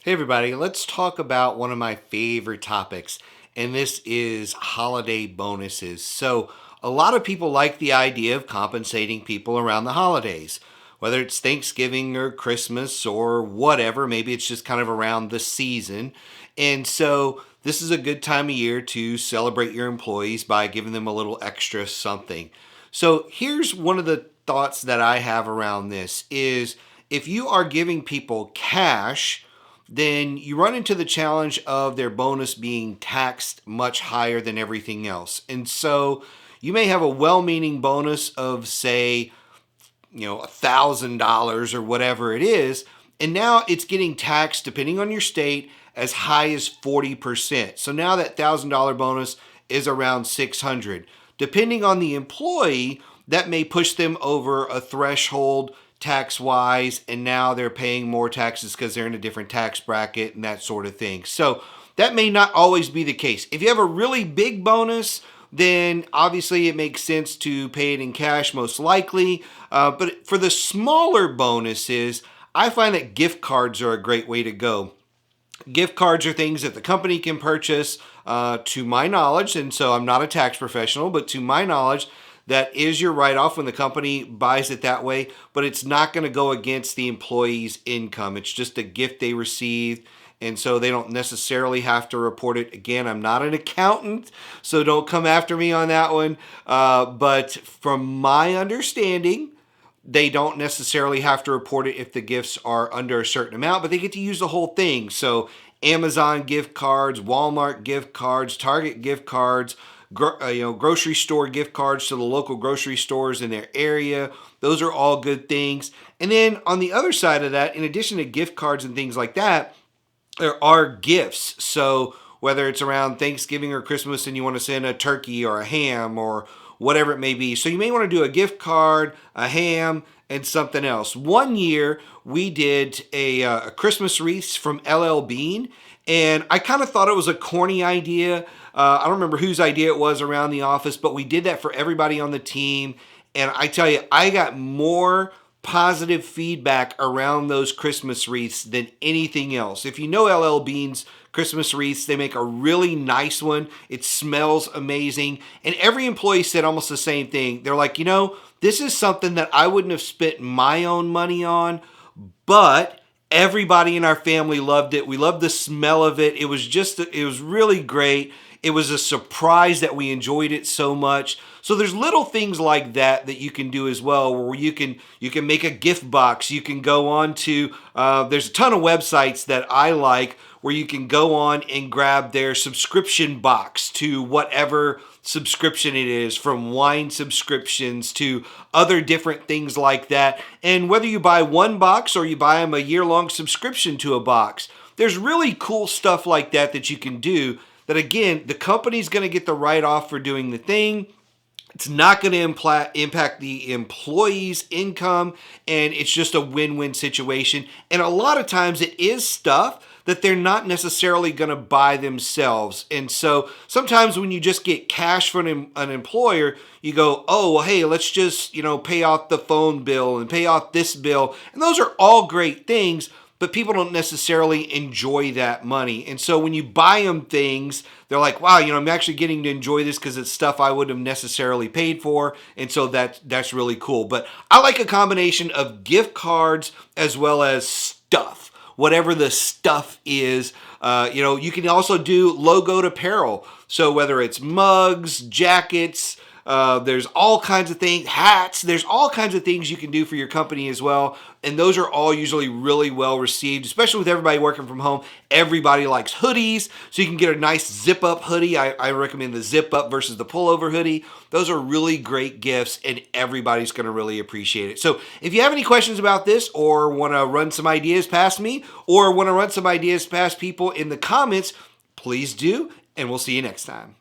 Hey everybody, let's talk about one of my favorite topics, and this is holiday bonuses. So, a lot of people like the idea of compensating people around the holidays, whether it's Thanksgiving or Christmas or whatever, maybe it's just kind of around the season. And so, this is a good time of year to celebrate your employees by giving them a little extra something. So, here's one of the thoughts that I have around this is if you are giving people cash, then you run into the challenge of their bonus being taxed much higher than everything else. And so you may have a well-meaning bonus of, say, $1,000 or whatever it is, and now it's getting taxed, depending on your state, as high as 40%. So now that $1,000 bonus is around 600. Depending on the employee, that may push them over a threshold tax wise, and now they're paying more taxes because they're in a different tax bracket and that sort of thing. So that may not always be the case. If you have a really big bonus, then obviously it makes sense to pay it in cash, most likely. But for the smaller bonuses, I find that gift cards are a great way to go. Gift cards are things that the company can purchase, to my knowledge, and so I'm not a tax professional, but to my knowledge, that is your write-off when the company buys it that way, but it's not going to go against the employee's income. It's just a gift they received, and so they don't necessarily have to report it. Again, I'm not an accountant, so don't come after me on that one. But from my understanding, they don't necessarily have to report it if the gifts are under a certain amount, but they get to use the whole thing. So Amazon gift cards, Walmart gift cards, Target gift cards, grocery store gift cards to the local grocery stores in their area. Those are all good things. And then on the other side of that, in addition to gift cards and things like that, there are gifts. So whether it's around Thanksgiving or Christmas and you want to send a turkey or a ham or whatever it may be. So you may want to do a gift card, a ham, and something else. One year we did a Christmas wreath from LL Bean, and I kind of thought it was a corny idea. I don't remember whose idea it was around the office, but we did that for everybody on the team. And I tell you, I got more positive feedback around those Christmas wreaths than anything else. If you know LL Bean's Christmas wreaths, they make a really nice one. It smells amazing. And every employee said almost the same thing. They're like, this is something that I wouldn't have spent my own money on, but everybody in our family loved it. We loved the smell of it. It was really great. It was a surprise that we enjoyed it so much. So there's little things like that you can do as well, where you can make a gift box. You can go on to, there's a ton of websites that I like where you can go on and grab their subscription box to whatever subscription it is, from wine subscriptions to other different things like that. And whether you buy one box or you buy them a year-long subscription to a box, there's really cool stuff like that you can do. That again, the company's going to get the write-off for doing the thing. It's not going to impact the employee's income, and it's just a win-win situation. And a lot of times it is stuff that they're not necessarily going to buy themselves. And so sometimes when you just get cash from an employer, you go, oh, well, hey, let's just, pay off the phone bill and pay off this bill. And those are all great things, but people don't necessarily enjoy that money. And so when you buy them things, they're like, wow, I'm actually getting to enjoy this because it's stuff I wouldn't have necessarily paid for. And so that's really cool. But I like a combination of gift cards as well as stuff, whatever the stuff is. You can also do logoed apparel. So whether it's mugs, jackets, there's all kinds of things, hats, there's all kinds of things you can do for your company as well. And those are all usually really well received, especially with everybody working from home. Everybody likes hoodies, so you can get a nice zip up hoodie. I recommend the zip up versus the pullover hoodie. Those are really great gifts, and everybody's going to really appreciate it. So if you have any questions about this, or want to run some ideas past me, or want to run some ideas past people in the comments, please do, and we'll see you next time.